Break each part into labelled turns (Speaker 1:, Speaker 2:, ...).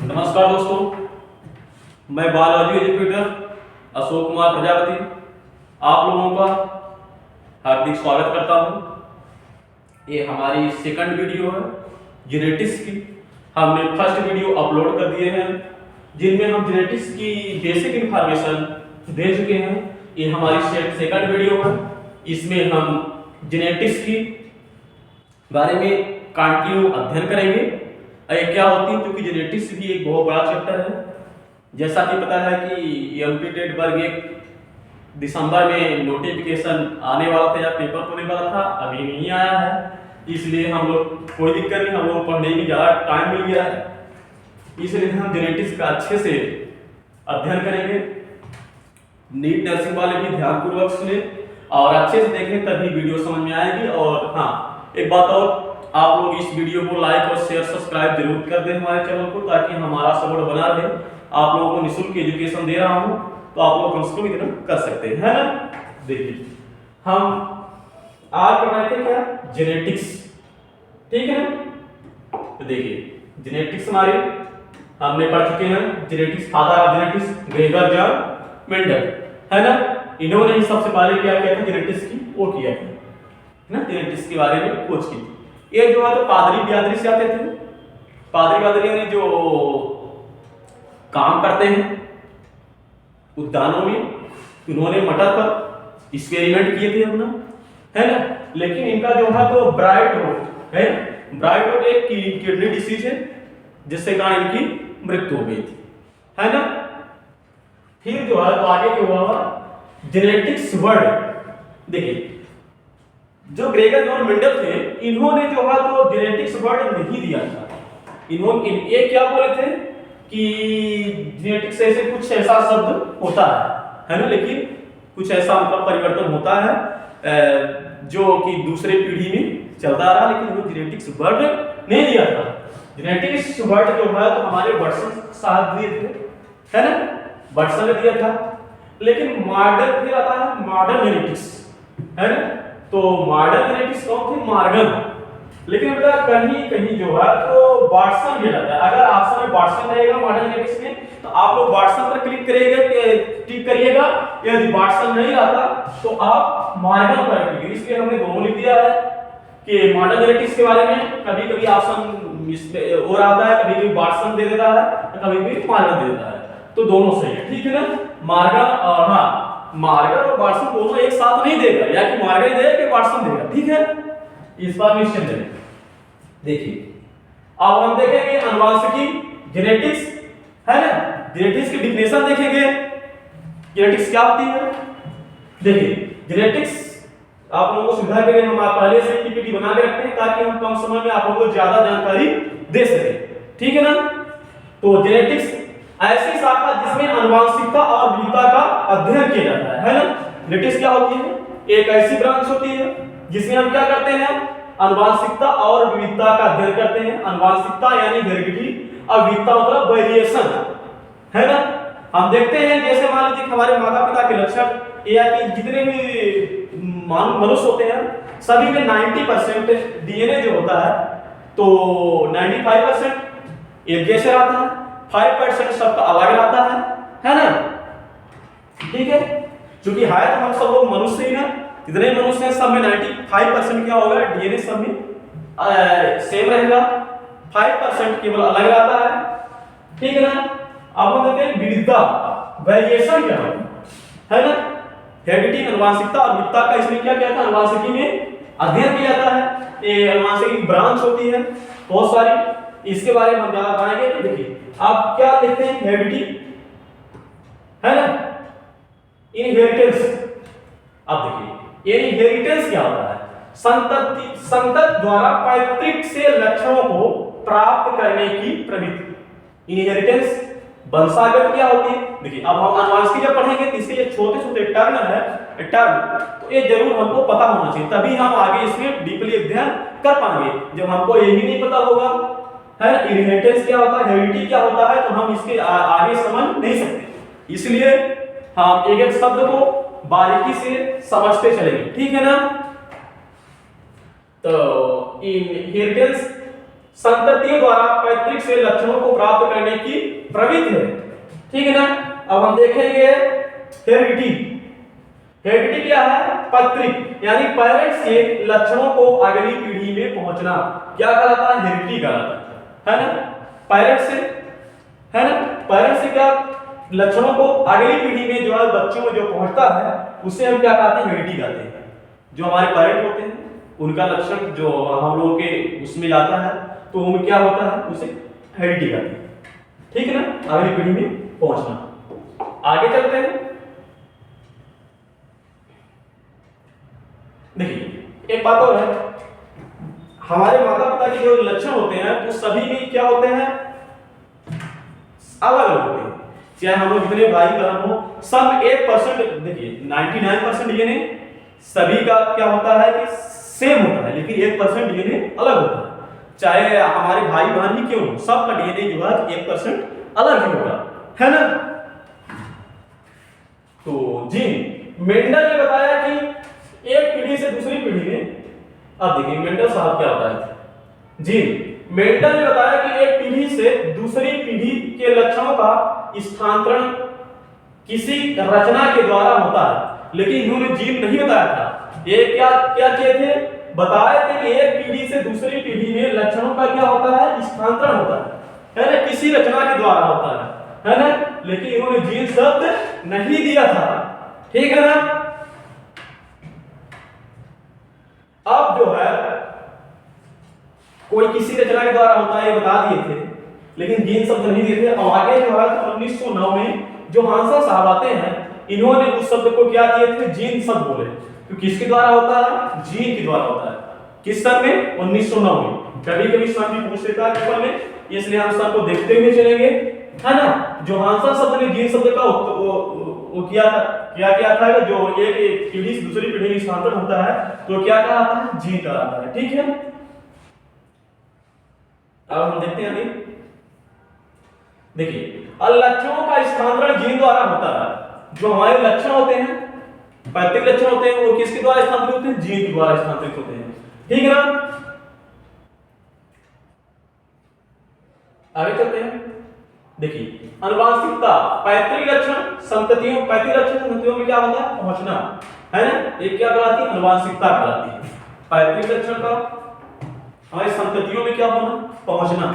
Speaker 1: नमस्कार दोस्तों, मैं बायोलॉजी एजुकेटर अशोक कुमार प्रजापति आप लोगों का हार्दिक स्वागत करता हूं। ये हमारी सेकंड वीडियो है जेनेटिक्स की। हमने फर्स्ट वीडियो अपलोड कर दिए हैं जिनमें हम जेनेटिक्स की बेसिक इंफॉर्मेशन दे चुके हैं। ये हमारी सेकंड वीडियो है, इसमें हम जेनेटिक्स की बारे में कंटिन्यू अध्ययन करेंगे। ये क्या होती है, क्योंकि जेनेटिक्स भी एक बहुत बड़ा चैप्टर है। जैसा कि पता है कि एमपी टेट वर्ग 1 दिसंबर में नोटिफिकेशन आने वाला था या पेपर होने वाला था, अभी नहीं आया है। इसलिए हम लोग कोई दिक्कत नहीं, हम लोग पढ़ने में ज़्यादा टाइम मिल गया है, इसलिए हम जेनेटिक्स का अच्छे से अध्ययन करेंगे। नीट नर्सिंग वाले भी ध्यानपूर्वक सुने और अच्छे से देखें, तभी वीडियो समझ में आएगी। और हाँ, एक बात और, आप लोग इस वीडियो को लाइक और शेयर सब्सक्राइब जरूर कर दें हमारे चैनल को, ताकि हमारा सपोर्ट बना रहे। आप लोगों को निःशुल्क एजुकेशन दे रहा हूं, तो आप लोग कम से कम इतना कर सकते हैं, है ना। देखिए, हम आज पढ़ रहे थे क्या, जेनेटिक्स, ठीक है। तो देखिए, जेनेटिक्स हमारे हमने पढ़ चुके हैं। Genetics father of genetics Gregor John Mendel, है ना। इन्होंने ही सबसे पहले क्या किया था, जेनेटिक्स की वो किया था, है ना, जेनेटिक्स के बारे में खोज की थी। ये जो है तो पादरी बियादरी से आते थे। पादरी बियादरी यानी जो काम करते हैं उद्यानों में, उन्होंने मटर पर एक्सपेरिमेंट किए थे अपना, है ना। लेकिन इनका जो है तो ब्राइट रोग है। ब्राइट रोग एक किडनी डिसीज है, जिससे कारण इनकी मृत्यु हो गई थी, है ना। फिर जो है तो आगे क्या हुआ, जेनेटिक्स वर्ड। देखिए, जो ग्रेगर जॉन मेंडल थे, इन्होंने जो है तो जेनेटिक्स वर्ड नहीं दिया था। इन्होंने ये क्या बोले थे कि जेनेटिक्स ऐसे कुछ ऐसा शब्द होता है ना, लेकिन कुछ ऐसा मतलब परिवर्तन होता है जो कि दूसरे पीढ़ी में चलता रहा, लेकिन वो जेनेटिक्स वर्ड नहीं दिया था। जेनेटिक्स वर्ड जो है तो हमारे वाटसन साहब दिए थे, है ना, वाटसन ने दिया था। लेकिन मॉडर्न फिर आता है मॉडर्न जेनेटिक्स, है ना। तो मॉडर्न जेनेटिक्स कौन थे, मॉर्गन। लेकिन बेटा कहीं कहीं जो है तो वाटसन भी रहता है। अगर ऑप्शन में वाटसन रहेगा मॉडर्न जेनेटिक्स में, तो आप लोग वाटसन पर क्लिक करिएगा। यदि वाटसन नहीं रहता तो आप मॉर्गन पर क्लिक। इसलिए हमने दोनों लिख दिया है कि मॉडर्न जेनेटिक्स के बारे में कभी कभी ऑप्शन इसमें और आता है, कभी कभी वाटसन दे देता है, कभी कभी मॉर्गन दे देता है, तो दोनों सही है, ठीक है ना। मॉर्गन और हाँ, मॉर्गन और वाटसन दोनों एक साथ नहीं देगा, या कि मॉर्गन देगा कि वाटसन देगा, ठीक है। इस बार निश्चित है। देखिए, अब हम देखेंगे अनुवांशिकी जेनेटिक्स, है ना। जेनेटिक्स की डिफिनेशन देखेंगे, जेनेटिक्स क्या होती है। देखिए, जेनेटिक्स आप लोगों को सुविधा के लिए हम पहले से पीपीटी बना के रखते हैं, ताकि हम कम समय में आप लोगों को ज्यादा जानकारी दे सकें, ठीक है ना। तो जेनेटिक्स ऐसी शाखा जिसमें आनुवंशिकता और विविधता का अध्ययन किया जाता है ना। जेनेटिक्स क्या होती है, एक ऐसी ब्रांच होती है जिसमें हम क्या करते हैं, आनुवंशिकता और विविधता का अध्ययन करते हैं। आनुवंशिकता यानी हेरिडिटी और विविधता मतलब वेरिएशन, है ना। हम देखते हैं जैसे मान लीजिए हमारे माता पिता के लक्षण या कि जितने भी मनुष्य होते हैं, सभी में 90% डीएनए जो होता है, तो 95% एक जैसे रहता है, 5% सबका अलग रहता है ना, ठीक है। क्योंकि है तो हम सब लोग मनुष्य ही हैं, जितने मनुष्य हैं सब में 95% क्या होगा, डीएनए सब में सेम रहेगा, 5% केवल अलग रहता है, ठीक है ना। अब हम देखते हैं विविधता, वेरिएशन क्या है ना। हेरिडिटी आनुवंशिकता और विविधता का इसमें क्या क्या था, आनुवंशिकी में अध्ययन किया जाता है। ये आनुवंशिकी की ब्रांच होती है बहुत सारी, इसके बारे में हम ज्यादा पढ़ाएंगे। तो देखिए, आप क्या लिखते हैं, हेरिडिटी, है ना, इनहेरिटेंस। अब देखिए, ये इनहेरिटेंस क्या होता है, संतति द्वारा पैतृक से लक्षणों को प्राप्त करने की प्रवृत्ति। इनहेरिटेंस वंशागत क्या होती है। देखिए, अब हम आनुवंशिकी जब पढ़ेंगे तो इसके लिए छोटे छोटे टर्म है, तो ये जरूर हमको पता होना चाहिए, तभी हम आगे इसमें डीपली अध्ययन कर पाएंगे। जब हमको यही नहीं पता होगा, है इनहेरिटेंस क्या होता है, हेरिडिटी क्या होता है, तो हम इसके आगे समझ नहीं सकते। इसलिए हम एक एक शब्द को बारीकी से समझते चलेंगे, ठीक है ना। तो इनहेरिटेंस संततियों द्वारा पैतृक से लक्षणों को प्राप्त करने की प्रवृत्ति है। ठीक है ना। अब हम देखेंगे हेरिडिटी। हेरिडिटी क्या है? पैतृक, यानी पेरेंट्स से लक्षणों को अगली पीढ़ी में पहुंचना क्या कहलाता है? हेरिडिटी कहलाता है ना। पेरेंट्स से, है ना, पेरेंट्स से क्या लक्षणों को अगली पीढ़ी में जो है बच्चों में जो पहुंचता है उसे हम क्या कहते हैं? हेरिडिटी कहते हैं। जो हमारे पेरेंट होते हैं उनका लक्षण जो हम लोगों के उसमें जाता है तो उनमें क्या होता है? उसे हेरिडिटी कहते हैं। ठीक है ना, अगली पीढ़ी में पहुंचना। आगे चलते हैं। देखिए एक बात और है, हमारे माता पिता के जो लक्षण होते हैं वो सभी में क्या होते हैं? अलग अलग होते हैं। चाहे हम लोग जितने भाई बहन हो सब 1%, देखिए 99% डीएनए सभी का क्या होता है कि सेम होता है, लेकिन 1% डीएनए अलग होता है। चाहे हमारे भाई बहन ही क्यों हो, सबका डीएनए जो है 1% अलग ही होगा, है ना। तो जीन मेंडल ने बताया कि एक पीढ़ी से दूसरी पीढ़ी में, अब देखिए मेंडल साहब क्या होता है। जीन मेंडल ने बताया कि एक पीढ़ी से दूसरी पीढ़ी के लक्षणों का स्थानांतरण किसी रचना के द्वारा होता है, लेकिन इन्होंने जीन नहीं बताया था। ये क्या क्या किए थे? बताए थे कि एक पीढ़ी से दूसरी पीढ़ी में लक्षणों का क्या होता है? स्थानांतरण होता है ना, किसी रचना के द्वारा होता है ना, लेकिन इन्होंने जीन शब्द नहीं दिया था। ठीक है ना। अब जो है कोई किसी रचना के द्वारा होता है ये बता दिए थे, लेकिन जीन शब्द नहीं दिए थे। और आगे जो है 1909 में जो हांसन साहब आते हैं इन्होंने उस शब्द को क्या दिए थे? जीन शब्द बोले। तो किसके द्वारा होता है? जीन के द्वारा होता है। किस सन में? 1909 में। कभी कभी सन भी पूछ लेता है पेपर में, इसलिए हम सन को देखते हुए चलेंगे, है ना। जो हांसन शब्द ने जीन शब्द का वो किया था, क्या था कि जो एक पीढ़ी से दूसरी पीढ़ी में स्थानांतरण होता है तो क्या कहलाता है? जीन कहलाता है। ठीक है। अब हम देखते हैं आगे। देखिए लक्षणों का स्थानांतरण जीन द्वारा होता है। जो हमारे लक्षण होते हैं, पैतृक लक्षण होते हैं, वो किसके द्वारा स्थानांतरित होते हैं? जीन के द्वारा स्थानांतरित होते हैं। ठीक है ना। आगे चलते हैं। देखिए आनुवंशिकता, पैतृक लक्षण संततियों, पैतृक लक्षण संततियों में क्या होता है? पहुंचना, है ना। एक क्या कहलाती है? आनुवंशिकता कहलाती है। पैतृक लक्षण का हमारी संततियों में क्या होना? पहुंचना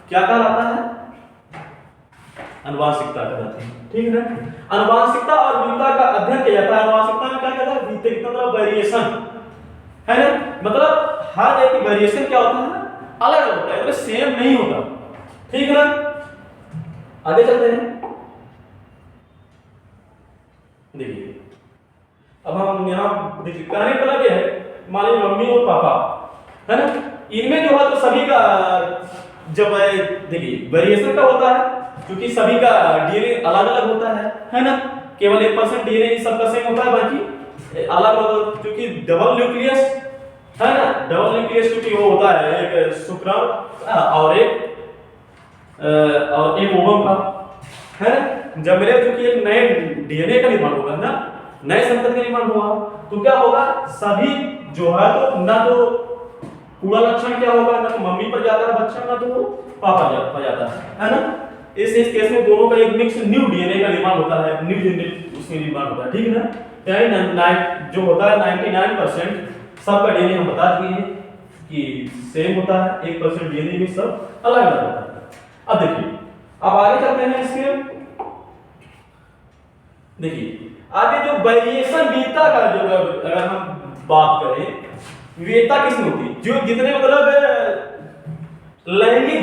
Speaker 1: क्या कहलाता है? आनुवंशिकता कहलाती है। ठीक है ना। आनुवंशिकता और विविधता का अध्ययन किया जाता है। आनुवंशिकता में क्या कहता है? विविधता मतलब वेरिएशन, है ना। मतलब हर एक की वेरिएशन क्या होता है? अलग अलग होता है, मतलब सेम नहीं होता। ठीक है ना। आगे चलते हैं। देखिए अब हम यहाँ कहने का मतलब है, मान लीजिए मम्मी और पापा, है ना, इनमें जो है तो सभी का जब देखिए वेरिएशन का होता है क्योंकि सभी का डीएनए अलग अलग होता है ना। केवल 1% डीएनए सबका सेम होता है, बाकी अलग अलग, क्योंकि डबल न्यूक्लियस, है ना। डबल न्यूक्लियस क्योंकि वो होता है एक शुक्राणु और एक ओवम का, है ना। जब मेरे क्योंकि एक नए डीएनए का निर्माण होगा ना, नए संतति का निर्माण होगा, तो क्या होगा? सभी जो है तो ना तो पूरा लक्षण क्या होगा, ना तो मम्मी पर जाता है बच्चा, ना तो पापा पर जाता है ना। इस केस में दोनों का एक मिक्स न्यू डीएनए का निर्माण होता है, न्यू डीएनए उसमें निर्माण होता है। ठीक है ना। यानी जो होता है 99% सबका डीएनए हम बता दिए हैं कि सेम होता है, 1% डीएनए में सब अलग अलग होता है। अब देखिए अब आगे चलते हैं इसके। देखिए आगे जो वेरिएशन विविधता का जो अगर हम बात करें, विविधता किसमें होती है? जो जितने मतलब लैंगिक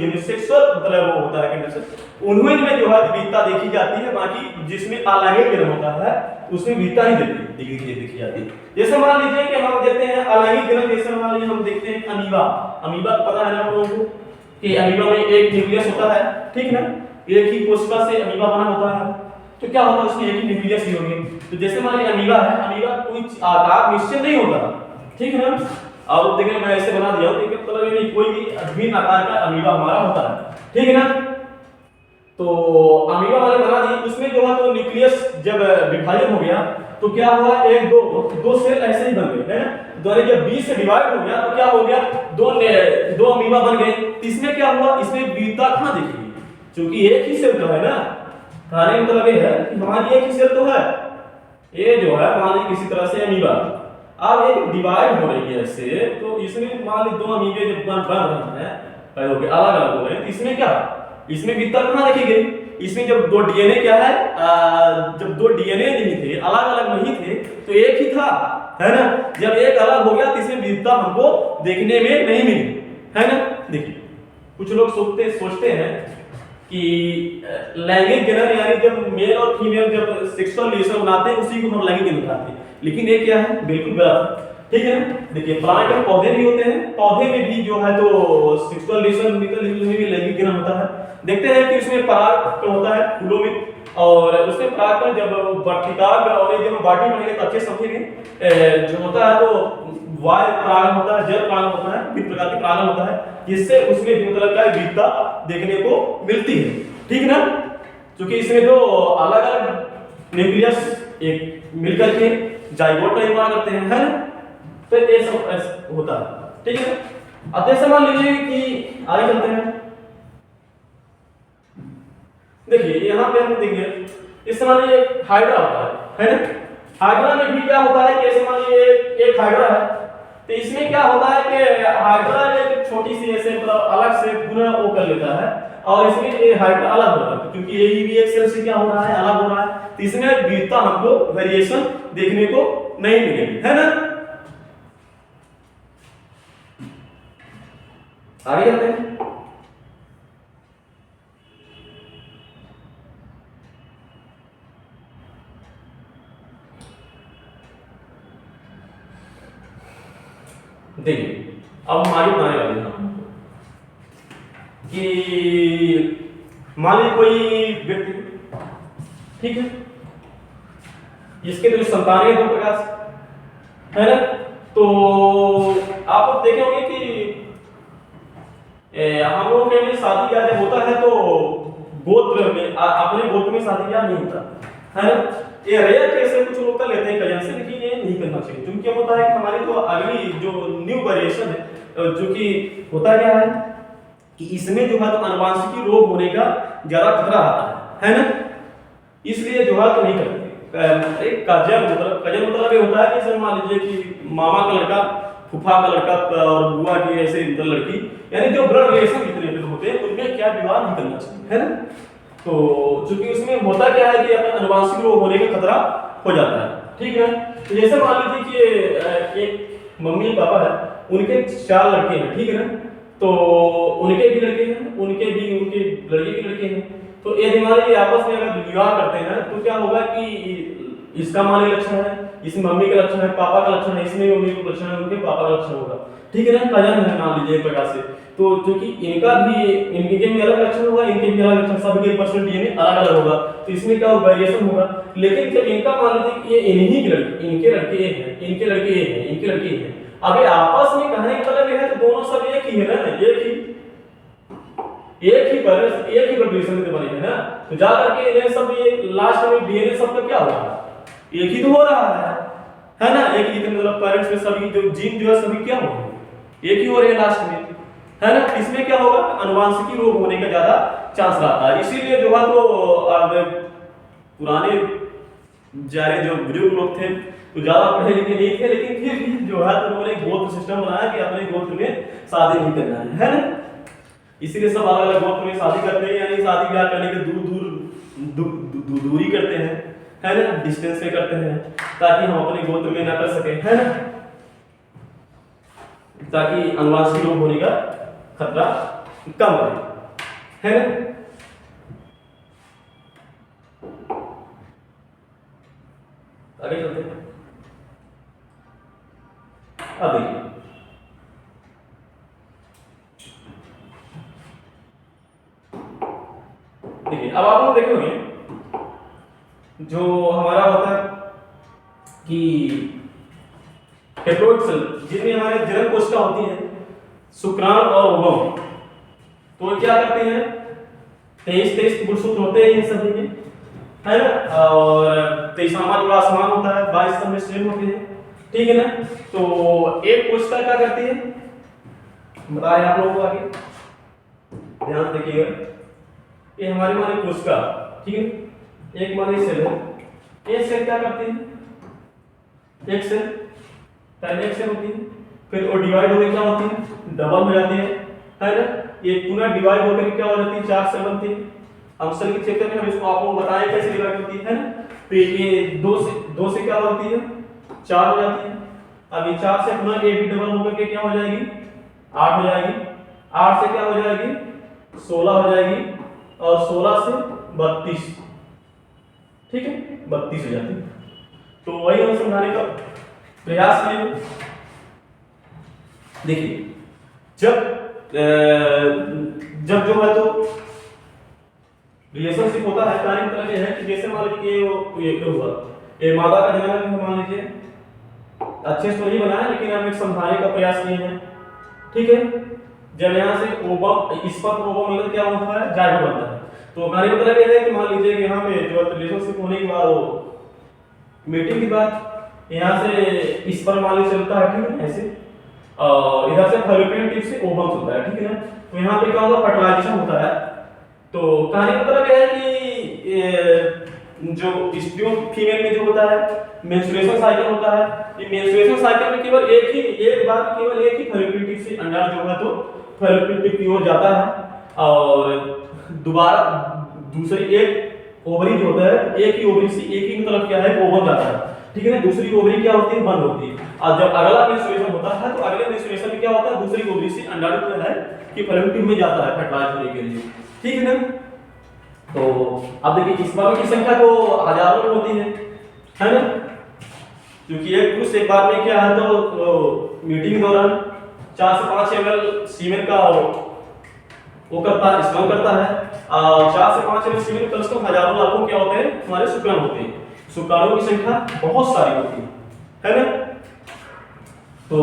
Speaker 1: जो सेक्सुअल मतलब वो होता है कंडीशन, उनमें में जो है विविधता देखी जाती है, बाकी जिसमें अलैंगिक जन्म होता है उसमें विविधता नहीं देखी जाती है। जैसे मान लीजिए कि हम देखते हैं अलैंगिक जन्म, जैसे मान लीजिए हम देखते हैं अमीबा। अमीबा पता है ना आप लोगों को कि अमीबा में एक न्यूक्लियस होता है, ठीक ना। एक ही कोशिका से अमीबा बना होता है, तो क्या होता है उसमें एक ही न्यूक्लियस ही होगी। तो जैसे मान लीजिए अमीबा है, अमीबा कोई आकार निश्चित नहीं होता, ठीक है ना। अब देखिए मैं ऐसे बना दिया हूं, ठीक है, मतलब ये नहीं कोई भी अभिन्न आकार का अमीबा हमारा होता है, ठीक है ना। तो अमीबा वाले बना दी, उसमें जो है तो न्यूक्लियस जब विभाजन हो गया तो क्या हुआ, दो सेल ऐसे ही बन गए, है ना। दोनों जब 20 से डिवाइड हो गया तो क्या हो गया, दो दो अमीबा बन गए, तो इसमें क्या हुआ, इसमें विविधता कहाँ दिखेगी, क्योंकि एक ही सेल तो है ना, कहने का मतलब ये है कि हमारी एक ही सेल तो है, ये जो है मान लीजिए किसी तरह से अमीबा, अब एक डिवाइड हो रही है इससे, तो इसमें मान लीजिए दो अमीबे जब बन रहे हैं, अलग अलग हो रहे हैं, तो इसमें क्या, इसमें विविधता कहाँ देखी गई, इसमें जब दो डीएनए क्या है, जब दो डीएनए नहीं थे, अलग अलग नहीं थे, तो एक ही था, है ना, जब एक अलग हो गया तो इसमें विविधता हमको देखने में नहीं मिली, है ना। देखिए कुछ लोग सोचते हैं कि लैंगिक जनन यानी जब मेल और फीमेल जब सेक्सुअल रिलेशन बनाते हैं उसी को हम लैंगिक जनन कहते हैं, लेकिन ये क्या है, बिल्कुल गलत, ठीक है ना। देखिए प्लांट और पौधे भी होते हैं, पौधे में भी जो है तो सेक्सुअल रिलेशन में भी लैंगिक जनन होता है। देखते हैं कि उसमें परागकण होता है फूलों में, और उसमें परागकण जब वर्तिकाग्र और ये जब बाटी पढ़ेंगे तो अच्छे समझेंगे, जो होता है तो वायु परागण होता है, जल परागण होता है, विभिन्न प्रकार के परागण होता है, जिससे उसमें मतलब क्या विविधता देखने को मिलती है, ठीक ना, क्योंकि इसमें तो अलग अलग न्यूक्लियस एक मिलकर के जाइगोट का निर्माण करते हैं, है ना, तो ये सब होता है, ठीक है। अब जैसे मान लीजिए कि आगे चलते हैं, देखिए यहाँ पे हम देखेंगे इस मान लीजिए हाइड्रा होता है ना, हाइड्रा में भी क्या होता है कि ऐसे मान लीजिए एक हाइड्रा है, तो इसमें क्या होता है कि हाइड्रा एक छोटी सी ऐसे मतलब अलग से पूरा वो कर लेता है, और इसमें ये हाइड्रा अलग हो रहा है, क्योंकि ये भी एक सेल से क्या हो रहा है, अलग हो रहा है, तो इसमें विविधता हमको वेरिएशन देखने को नहीं मिलेगी, है ना। आगे चलते हैं, देखिए अब हमारी बनाने वाले हैं कि मान लीजिए कोई व्यक्ति, ठीक है, इसके तो संतानें दो प्रकार से, है ना, तो आप देखे होंगे कि हम लोगों के लिए शादी ब्याह जब होता है तो गोत्र में अपने गोत्र में शादी ब्याह नहीं होता, है ना, ये रेयर केस है, कुछ लोग कर लेते हैं कजन से, लेकिन ये नहीं करना चाहिए, क्योंकि क्या होता है कि हमारी जो अगली जो न्यू वेरिएशन है, जो कि होता क्या है कि इसमें जो है तो आनुवंशिक रोग होने का ज्यादा खतरा आता है ना, इसलिए जो है तो नहीं करते। एक कजन मतलब ये होता है कि सर मान लीजिए कि मामा का लड़का, फूफा का लड़का और बुआ की ऐसे लड़की, यानी जो ब्लड रिलेशन जितने होते हैं उनमें क्या विवाह नहीं करना चाहिए, है ना। तो चूंकि उसमें होता क्या है कि अपने आनुवंशिक रोग होने का खतरा हो जाता है, ठीक है। तो जैसे मान लीजिए कि एक मम्मी पापा है, उनके 4 लड़के हैं, ठीक है ना, तो उनके भी लड़के हैं, उनके लड़के के लड़के हैं, तो यदि मान लीजिए आपस में अगर विवाह करते हैं तो क्या होगा कि इसका मालिक लक्षण है, इसमें मम्मी का लक्षण है, पापा का लक्षण है, इसमें मम्मी का लक्षण है, उनके पापा का लक्षण होगा, ठीक है ना, कजन है मान लीजिए एक प्रकार से, तो क्योंकि इनका भी इनके भी अलग लक्षण होगा, इनके भी अलग लक्षण, सबके पर्सनल डीएनए अलग अलग होगा, तो इसमें क्या वेरिएशन होगा। लेकिन जब इनका मान लीजिए कि ये इन्हीं के लड़के, इनके लड़के ये हैं, इनके लड़के ये हैं, इनके लड़के ये हैं, अब ये आपस में कहने का मतलब ये है तो दोनों सब एक ही है ना, एक ही प्रोड्यूसर से बने हैं ना, तो जा करके ये सब ये लास्ट में डीएनए सब का क्या हो रहा है, एक ही तो हो रहा है ना, एक ही मतलब पेरेंट्स में सभी जो जीन जो है सभी क्या हो रहे हैं, एक ही हो रहे हैं लास्ट में, है ना। इसमें क्या होगा, आनुवंशिक रोग होने का ज्यादा चांस रहता है, इसीलिए जो है तो पुराने जारे जो बुजुर्ग लोग थे तो ज्यादा पढ़े लिखे नहीं थे, लेकिन फिर भी जो है तो उन्होंने गोत्र सिस्टम बनाया कि अपने गोत्र में शादी नहीं करना है ना, इसीलिए सब अलग अलग गोत्र में शादी करते हैं, यानी शादी ब्याह करने के दूरी करते हैं, है ना, डिस्टेंस पे करते हैं, ताकि हम अपने गोत्र में ना कर सके, है ना, ताकि आनुवंशिक रोग होने का खतरा कम रहे, है ना। आगे चलते हैं, अब देखिए अब आप लोग देखेंगे जो हमारा होता है कि हेप्लोइड सेल जिनमें हमारे जन्म कोशिका होती है, शुक्राणु और ओवम, तो क्या करते हैं 23 गुणसूत्र होते हैं ये सभी में, है ना, और 23वां जोड़ा समान होता है, 22 सब में सेम होते हैं, ठीक है ना। तो एक कोशिका क्या करती है बताए आप लोगों को आगे, ध्यान से देखिएगा। ये हमारी माने कोशिका, ठीक है, एक माने सेल है। एक सेल क्या करती है, एक सेल पहले एक सेल होती है, फिर वो डिवाइड होकर क्या होती है, डबल हो जाती है ना। ये पुनः डिवाइड होकर क्या हो जाती है, 4 सेल बनती है। हम सेल के चैप्टर में हम इसको आपको बताएं कैसे डिवाइड होती है ना। तो ये 2 से क्या होती है, 4 हो जाती है। अब ये 4 से पुनः ये भी डबल होकर के क्या हो जाएगी, 8 हो जाएगी। 8 से क्या हो जाएगी, 16 हो जाएगी, और 16 से 32, ठीक है, 32 हो जाती है। तो वही हम समझाने का प्रयास करेंगे। देखिए जब जो है तो रिलेशनशिप होता है, कार्य मतलब ये है कि जैसे मान लीजिए ये हुआ, ये मादा का जनन है, मान लीजिए अच्छे से तो नहीं बनाया लेकिन हम एक समझाने का प्रयास किए हैं, ठीक है। जब यहाँ से ओवम स्पर्म ओवम मिलकर क्या होता है, जायगोट बनता है। तो कार्य मतलब ये है कि मान लीजिए कि यहाँ पे जो रिलेशनशिप होने के बाद वो मीटिंग के बाद यहाँ से स्पर्म मान लीजिए चलता है, ठीक है, ऐसे, और इधर से फैलोपियन टिप से ओवम चलता है, ठीक है ना। तो यहाँ पे क्या होगा, फर्टिलाइजेशन होता है। तो कहानी का मतलब यह है कि जो स्त्रियों फीमेल में जो होता है मेंस्ट्रुएशन साइकिल होता है। ये मेंस्ट्रुएशन साइकिल में केवल एक बार केवल एक ही फैलोपियन टिप से अंडा जो है तो फैलोपियन टिप की ओर जाता है, और दोबारा दूसरी एक ओवरी जो होता है, एक ही ओवरी से एक ही मतलब क्या है, ओवम जाता है, ठीक है ना। दूसरी ओवरी क्या होती है, बंद होती है। और जब अगला मेंस्ट्रुएशन होता है तो अगले मेंस्ट्रुएशन में क्या होता है, दूसरी ओवरी से अंडा जो है कि फैलोपियन टिप में जाता है फर्टिलाइज होने के लिए, ठीक है ना। तो अब देखिए स्पर्म की संख्या तो हजारों में होती है ना, क्योंकि एक पुरुष एक बार में क्या है तो मीटिंग के दौरान 4 से 5 ml सीमेन का वो करता है, स्पर्म करता है। 4 से 5 ml सीमेन कम से कम हजारों लाखों क्या होते हैं, हमारे शुक्राणु होते हैं। शुक्राणुओं की संख्या बहुत सारी होती है ना। तो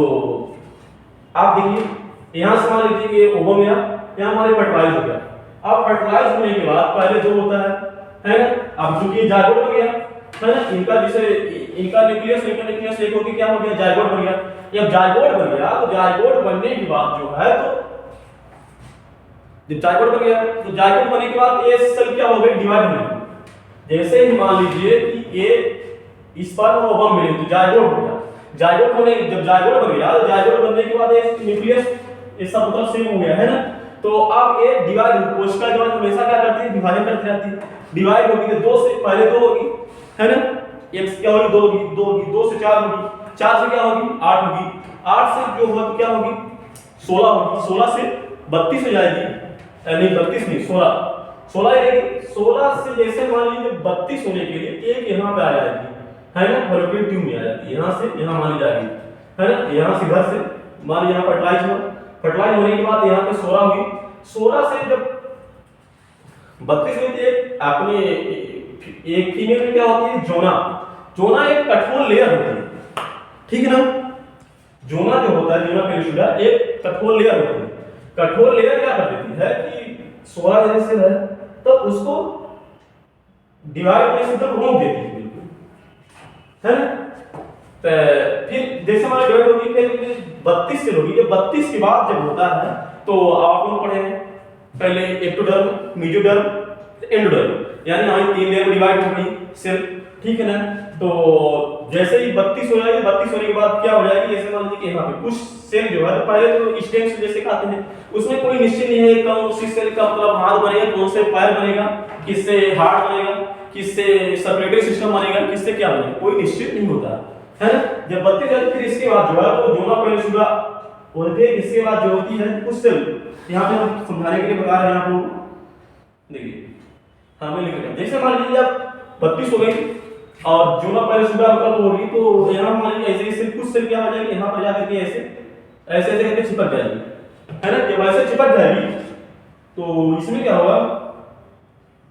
Speaker 1: आप देखिए यहाँ से मान लीजिए कि ओवम गया, यहाँ हमारे फर्टिलाइज हो गया। अब फर्टिलाइज होने के बाद पहले जो होता है ना, अब चूंकि जायगोट बन गया है ना, इनका जैसे इनका न्यूक्लियस एक होकर क्या हो गया, जायगोट बन गया। जब जायगोट बन गया तो जायगोट बनने के बाद जो है तो जब जायगोट बन गया तो जायगोट बनने के बाद ये सेल क्या हो गई, डिवाइड हो गई। जैसे ही मान लीजिए कि ये स्पर्म और ओवम मिले तो जायगोट हो गया। जायगोट होने जब जायगोट बन गया तो जायगोट बनने के बाद ये न्यूक्लियस ये सब मतलब सेम हो गया है ना। तो अब ये डिवाइड, कोशिका जो है हमेशा क्या करती है, विभाजन करती रहती है। डिवाइड होगी तो 2 से पहले 2 होगी है ना, एक क्या होगी, 2 होगी, 2 से 4 होगी, 4 से क्या होगी, 8 होगी, 8 से जो होगी क्या होगी, 16 होगी, 16 से 32 हो जाएगी, नहीं 32 नहीं 16 रहेगी। 16 से जैसे मान लीजिए 32 होने के लिए एक यहाँ पे आ जाएगी है ना, फैलोपियन ट्यूब में आ जाती है, यहाँ से यहाँ मानी जाएगी है ना। यहाँ से इधर से मान यहाँ फर्टिलाइज हुआ, फर्टिलाइज होने के बाद यहाँ पे 16 हुई। 16 से जब 32 में एक अपने एक फीमेल में क्या होती है, जोना। जोना एक कठोर लेयर होती है, ठीक है ना। जोना जो होता है, जोना पेनिसुला एक कठोर लेयर होती है। कठोर लेयर क्या कर देती है कि 16 जैसे है तो उसको डिवाइड होने से तो रोक देती है बिल्कुल है ना। तो फिर जैसे हमारी डिवाइड होगी फिर 32 से होगी। ये 32 के बाद जब होता है तो आप लोग पढ़े हैं पहले एक्टोडर्म, मेसोडर्म, एंडोडर्म, यानी हमारी 3 लेयर में डिवाइड हो गई सेल, ठीक है ना। तो जैसे ही 32 हो जाएगी, 32 होने के बाद क्या हो जाएगी, जैसे मान लीजिए कि यहाँ पे कुछ सेल जो है तो पहले तो स्टेम सेल जैसे कहते हैं, उसमें कोई निश्चय नहीं है कौन सी सेल का मतलब हाथ बनेगा, कौन से पैर बनेगा, किससे हार्ट बनेगा, किससे सर्कुलेटरी सिस्टम बनेगा, किससे क्या बनेगा, कोई निश्चित नहीं होता है ना। जब 32 जाती फिर इसके बाद जो है तो जोना पेनिसुला होती है। इसके बाद जो होती है कुछ सेल, यहाँ पे हम समझाने के लिए बता रहे हैं आप लोगों को। देखिए हमें लिख रहे हैं, जैसे मान लीजिए अब 32 हो गई और जोना पेनिसुला मतलब होगी तो यहाँ मान लीजिए ऐसे ऐसे कुछ सेल क्या हो जाएगी, यहाँ पर जाकर के ऐसे ऐसे ऐसे करके चिपक जाएगी है ना। जब ऐसे चिपक जाएगी तो इसमें क्या होगा,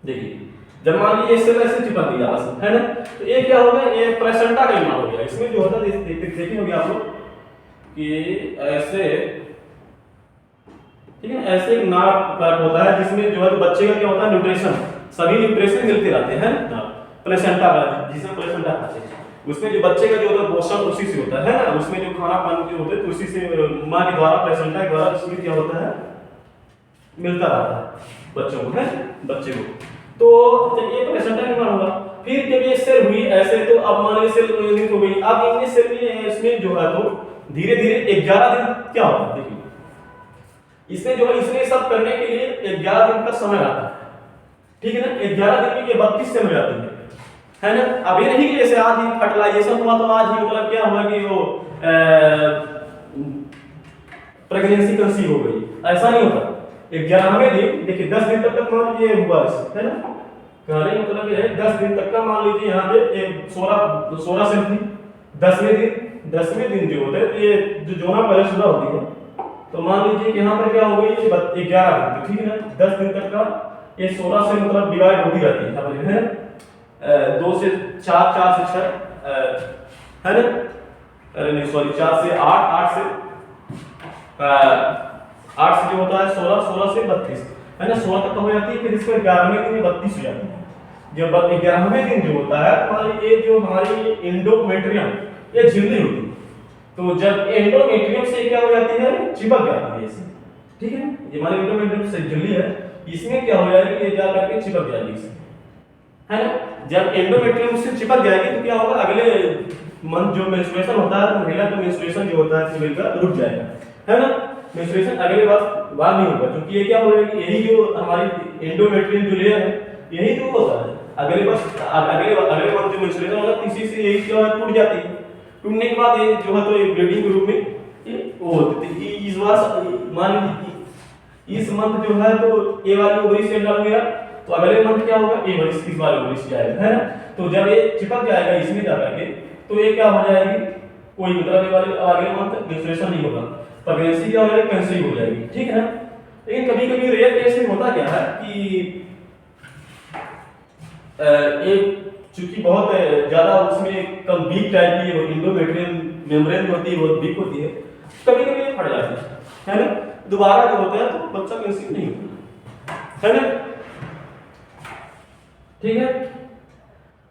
Speaker 1: देखिए जब मान लीजिए सेल ऐसे चिपक गई आपस में है ना, तो ये क्या होगा, ये प्लेसेंटा का निर्माण हो गया। इसमें जो होता है देखिए होगी आप लोग कि ऐसे, ठीक है, ऐसे एक नाक का होता है जिसमें जो है तो बच्चे का क्या होता है, न्यूट्रिशन, सभी न्यूट्रिशन मिलते रहते हैं ना, प्लेसेंटा का, जिसमें प्लेसेंटा कहते हैं। उसमें जो बच्चे का जो होता है पोषण उसी से होता है ना, उसमें जो खाना पानी जो होते हैं तो उसी से माँ के द्वारा प्लेसेंटा के द्वारा उसमें क्या होता है, मिलता रहता है बच्चों को, है बच्चे को। तो जब ये प्लेसेंटा निर्माण होगा, फिर जब ये सेल हुई ऐसे, तो अब मान लीजिए सेल निर्मित हो गई। अब इनमें सेल में इसमें जो है तो धीरे धीरे 11 दिन क्या होता है, देखिए इसमें जो है इसमें सब करने के लिए 11 दिन का समय आता है, ठीक है ना। 11 दिन में ये 32 सेल हो जाती है ना। अब ये नहीं कि जैसे आज ही फर्टिलाइजेशन हुआ तो आज ही मतलब क्या हुआ कि वो प्रेगनेंसी कंसीव हो गई, ऐसा नहीं होता। 11वें दिन देखिए 10 दिन तक मान लीजिए हुआ है ना, कहने मतलब ये है 10 दिन तक का मान लीजिए यहाँ पे 16 सेल थी। 10वें दिन जो होते हैं ये जो जोना पहले शुरू होती है, तो मान लीजिए कि यहाँ पर क्या हो गई 11 दिन, ठीक है ना। 10 दिन तक का ये 16 से मतलब डिवाइड होती रहती है, समझ रहे हैं। 2 से 4, 4 से 6 है ना, अरे नहीं सॉरी 4 से 8, 8 से 8 से जो होता है 16, 16 से 32 है ना, 16 तक हो जाती है। फिर इसको 11वें दिन में 32 हो जाती है। जब 11वें दिन जो होता है हमारी ये जो हमारी एंडोमेट्रियम ये झिल्ली होती है, तो जब एंडोमेट्रियम से क्या हो जाती है, चिपक जाती है इससे, ठीक है। ये हमारी एंडोमेट्रियम से झिल्ली है, इसमें क्या हो जाएगी, ये जा करके चिपक जाएगी इसमें, है ना। जब एंडोमेट्रियम से चिपक जाएगी तो क्या होगा, अगले मंथ जो मेंस्ट्रुएशन होता है तो महिला का मेंस्ट्रुएशन जो होता है फीमेल का रुक जाएगा, है ना। मेंस्ट्रुएशन अगले बार नहीं होगा, क्योंकि ये क्या हो जाएगी, यही जो हमारी एंडोमेट्रियम जो लेयर है यही तो होता है। अगले मंथ जो मेंस्ट्रुएशन होगा इसी से यही क्या टूट जाती है। टूटने के बाद ये जो है तो ये ब्लीडिंग के रूप में ये वो होती है। इस बार मान लीजिए इस मंथ जो है तो ए वाली ओवरी से निकल गया, तो अगले मंथ क्या होगा, ए वाली इस वाली ओवरी से जाएगा, है ना। तो जब ये चिपक जाएगा इसमें जा करके तो ये क्या हो जाएगी, कोई मतलब ये वाली अगले मंथ मेंस्ट्रुएशन नहीं होगा, प्रेगनेंसी क्या हो जाएगी, कंसीव हो जाएगी, ठीक है ना। लेकिन कभी-कभी रेयर केस में होता क्या है कि एक चूंकि बहुत ज्यादा उसमें कम वीक टाइप की वो एंडोमेट्रियम मेम्ब्रेन होती है, बहुत वीक होती है, कभी-कभी ये फट जाती है ना। दोबारा जो होता है तो बच्चा कंसीव नहीं होता, है ना, ठीक है।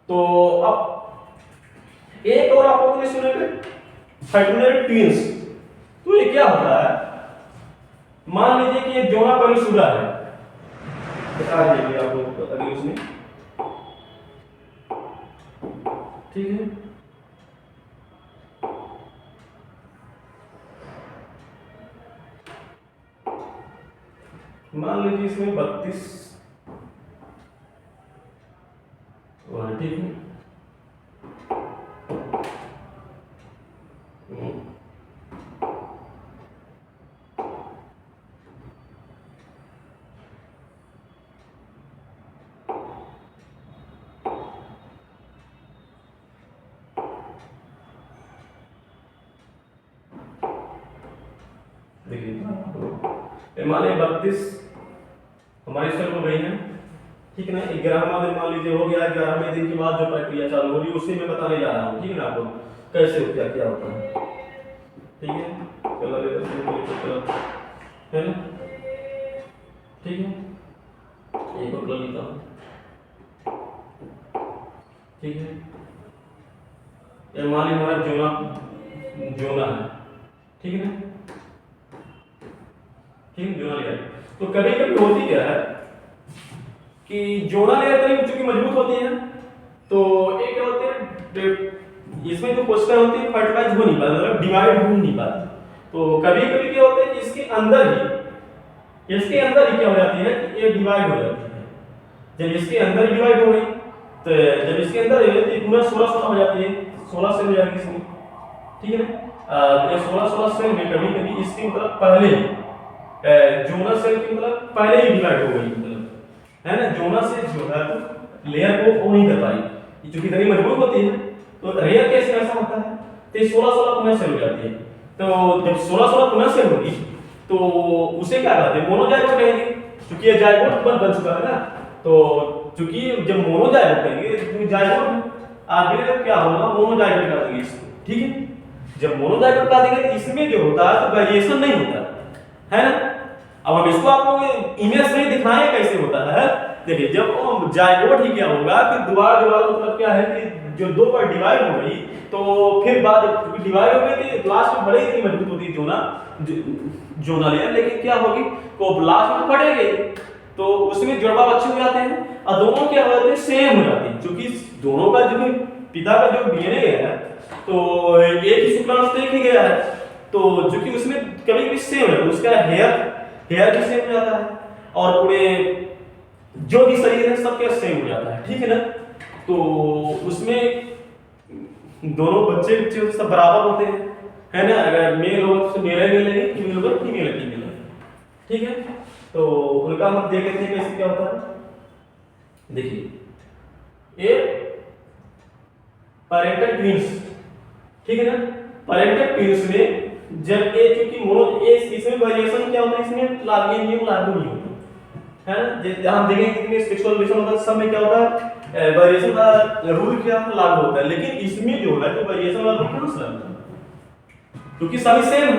Speaker 1: तो अब एक और आप लोगों ने सुने फर्टिलाइज ट्विंस, तो ये क्या होता है, मान लीजिए कि ये जोना परिशुरा है, बता दीजिए आप लोग अगले उसमें, ठीक है। मान लीजिए इसमें 32 ठीक है। देखिए मान लीजिए 32 हमारी सेल हो गई है, ठीक है ना। 11वां दिन मान लीजिए हो गया, 11वें दिन के बाद जो प्रक्रिया चालू हो रही है उसी में बताने जा रहा हूँ, ठीक है ना, आपको कैसे होता है क्या होता है, ठीक है। कलर है ना, ठीक है, एक और कलर लेता हूँ, ठीक है। ये मान लीजिए हमारा जोना है, ठीक है ना, ठीक, जोना लेयर। तो कभी कभी होती क्या है कि जोना लेयर इतनी चूंकि मजबूत होती है, तो एक क्या होते हैं इसमें जो कोशिकाएं होती है फर्टिलाइज हो नहीं पाती, मतलब डिवाइड हो नहीं पाती। तो कभी कभी क्या होता है कि इसके अंदर ही क्या हो जाती है कि ये डिवाइड हो जाती है। जब इसके अंदर ही डिवाइड हो गई, तो जब इसके अंदर ये पूरा 16 हो जाती है, 16 से हो जाएगी इसमें, ठीक है ना। ये 16 सेल में कभी कभी इसके मतलब पहले जोना सेल की मतलब पहले ही डिवाइड हो गई, मतलब है ना। जोना सेल जो है तो लेयर को वो नहीं कर पाई, क्योंकि इतनी मजबूत होती है। तो रेयर केस में ऐसा होता है, तो 16 पुनः सेल हो जाती है। तो जब 16 पुनः सेल होगी तो उसे क्या कहते हैं, मोनोजाइगोट कहेंगे, क्योंकि ये जाइगोट बन चुका है ना। तो क्योंकि जब मोनोजाइगोट कहेंगे तो जाइगोट आगे क्या होगा, मोनोजाइगोट कर देंगे इसको, ठीक है। जब मोनोजाइगोट कर देंगे तो इसमें जो होता है तो वेरिएशन नहीं होता है ना। अब हम इसको आप लोग इमेज में दिखाएं कैसे होता है। देखिए जब जाइगोट ही क्या होगा कि दोबारा मतलब क्या है कि जो दो बार डिवाइड हो गई तो फिर बाद डिवाइड हो गई थी लास्ट में भले ही इतनी मजबूत होती जोना लेयर, लेकिन क्या होगी वो लास्ट में फटेगी तो उसमें जुड़वा बच्चे हो जाते हैं और दोनों क्या हो जाते हैं सेम हो जाते हैं, क्योंकि दोनों का जो पिता का जो डीएनए है तो एक ही शुक्राणु से एक ही गया है, तो जो कि उसमें कभी कभी सेम है, उसका हेयर भी सेम हो जाता है और पूरे जो भी शरीर है सबके सेम हो जाता है, ठीक है ना। तो उसमें दोनों बच्चे सब बराबर होते हैं, है ना। अगर मेल होगा तो मेल है, फीमेल होगा फीमेल है, ठीक है। तो उनका हम देख लेते हैं कैसे क्या होता है। देखिए ये पैरेंटल ट्विंस, ठीक है ना। पैरेंटल ट्विंस में जब ये चूंकि मोनो इसमें वेरिएशन क्या होता है, इसमें लागू नहीं होता है ना। हम देखेंगे कितने सेक्सुअल रिलेशन होता है सब में क्या होता है वेरिएशन का रूल क्या लागू होता है, लेकिन इसमें जो है तो वेरिएशन वाला रूल कहां से लगता है, क्योंकि सभी सेम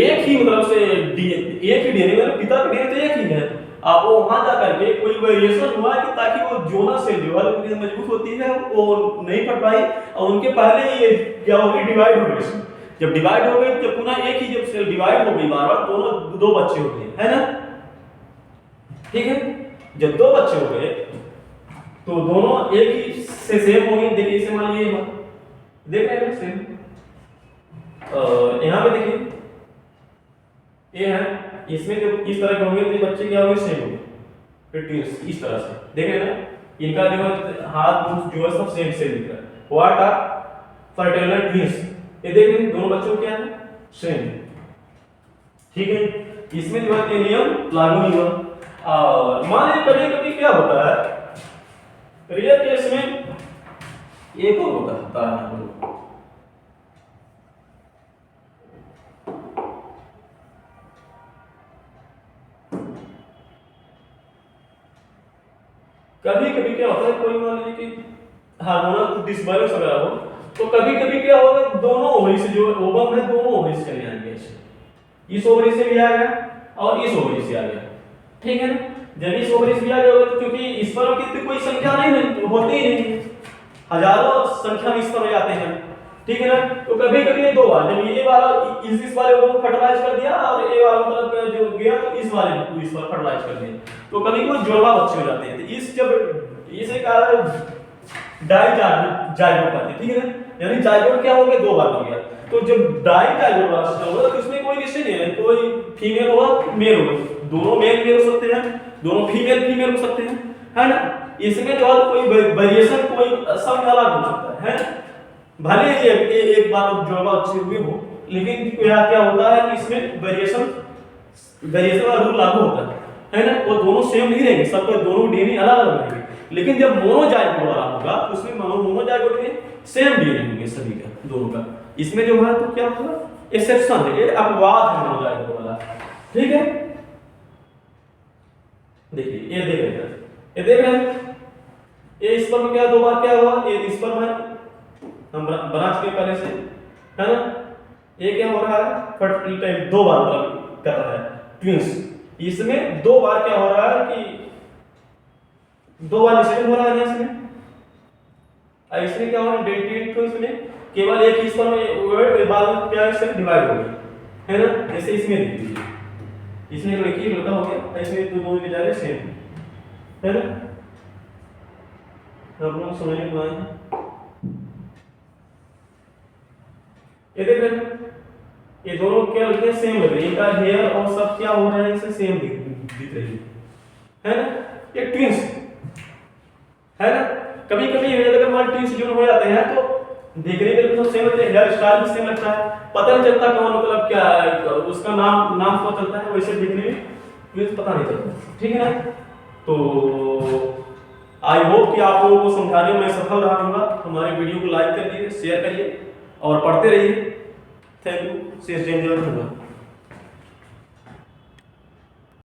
Speaker 1: एक ही मतलब से एक ही डीएनए में पिता का डीएनए तो एक ही है। अब वो वहां जा करके कोई वेरिएशन हुआ कि ताकि वो जोना सेल जो है उनकी मजबूत होती है वो नहीं फट पाई और उनके पहले ये क्या हो गई डिवाइड हो गई। जब डिवाइड हो गई तो पुनः एक ही जब सेल डिवाइड हो गई बार बार दोनों दो बच्चे हो गए, है ना, ठीक है। जब दो बच्चे हो गए तो दोनों एक ही से सेम हो गए। देखिए इसे मान लीजिए देख रहे हैं सेम, यहाँ पे देखिए ये है, इसमें जो इस तरह के होंगे तो बच्चे क्या होंगे सेम होंगे, फिर इस तरह से देख रहे हैं ना। इनका जो हाथ मुंह जो है सब सेम सेम दिख रहा है। व्हाट आर फ्रेटर्नल ट्विंस, ये देख रहे हैं दोनों बच्चों क्या है सेम, ठीक है। इसमें जो है नियम लागू नहीं हुआ। और मान लीजिए कभी कभी क्या होता है रियल केस में एक और होता है कभी कभी क्या होता है कोई मान लीजिए कि हार्मोनल डिसबैलेंस वगैरह हो तो कभी कभी क्या होगा दोनों ओवरी से जो ओवम है दोनों ओवरी से चले जाएंगे, इस ओवरी से भी आ गया और इस ओवरी से आ गया, ठीक है ना। जब इस ओवरी से भी आ गया होगा तो क्योंकि स्पर्म की तो कोई संख्या नहीं होती ही नहीं, हजारों संख्या में स्पर्म जाते हैं, ठीक है ना। तो कभी कभी दो बार जब ये वाला इस वाले को फर्टिलाइज कर दिया और ये वाला मतलब जो गया तो इस वाले को इस पर फर्टिलाइज कर दिया तो कभी कोई जुड़वा बच्चे हो जाते हैं। तो इस जब इसे कारण डाइजाइगोट कहते हैं, ठीक है ना। यानी जाइगोट क्या हो गया दो बार हो गया, तो जब डाइजाइगोट वाला सिस्टम होगा तो इसमें कोई रिश्ते नहीं है, कोई फीमेल होगा मेल होगा, दोनों मेल हो सकते हैं, दोनों फीमेल हो सकते हैं, है ना। इसमें जो है कोई वेरिएशन कोई सब अलग हो सकता है ना। भले ही एक बार जुड़वा अच्छे हुए हो लेकिन यहाँ क्या होता है कि इसमें वेरिएशन का रूल लागू होता है ना। वो दोनों सेम नहीं रहेंगे, सबके दोनों डीएनए अलग अलग रहेंगे, लेकिन जब मोनोजाइगोट वाला होगा तो उसमें मोनोजाइगोट में सेम डीएनए होंगे सभी का दोनों का। इसमें जो है तो क्या होगा एक्सेप्शन है, ये अपवाद है मोनोजाइगोट वाला, ठीक है। देखिए ये देख रहे हैं ये स्पर्म क्या दो बार क्या हुआ, ये स्पर्म है हम बना चुके पहले से, है ना। ये क्या हो रहा है फर्टिलिटी टाइम दो बार कर रहा है ट्विंस, इसमें दो बार क्या हो रहा है कि दो बार निषेचन हो रहा है इसमें, इसमें क्या हो रहा है डेंटिन ट्विंस में केवल एक ही स्पर्म बाद क्या है डिवाइड हो गई, है ना। जैसे इसमें देख लीजिए इसमें एक ही लड़का हो गया, इसमें दोनों के जा रहे सेम, है ना। आप लोग समझने को आए ये देख रहे हैं ये दोनों क्या लग रहे हैं सेम लग रहे हैं, इनका हेयर और सब क्या हो रहा है इसे सेम दिख रही है ना। ये ट्विंस है ना। कभी कभी अगर हमारे ट्विंस जो हो जाते हैं तो देखने में बिल्कुल सेम लगते हैं, हेयर स्टाइल भी सेम लगता है, पता नहीं चलता कौन मतलब क्या है उसका नाम पता चलता है, वैसे देखने में ट्विंस पता नहीं चलता, ठीक है ना। तो आई होप कि आप लोगों को समझाने में सफल रहा हूँगा। हमारे वीडियो को लाइक करिए, शेयर करिए और पढ़ते रहिए। Thank you.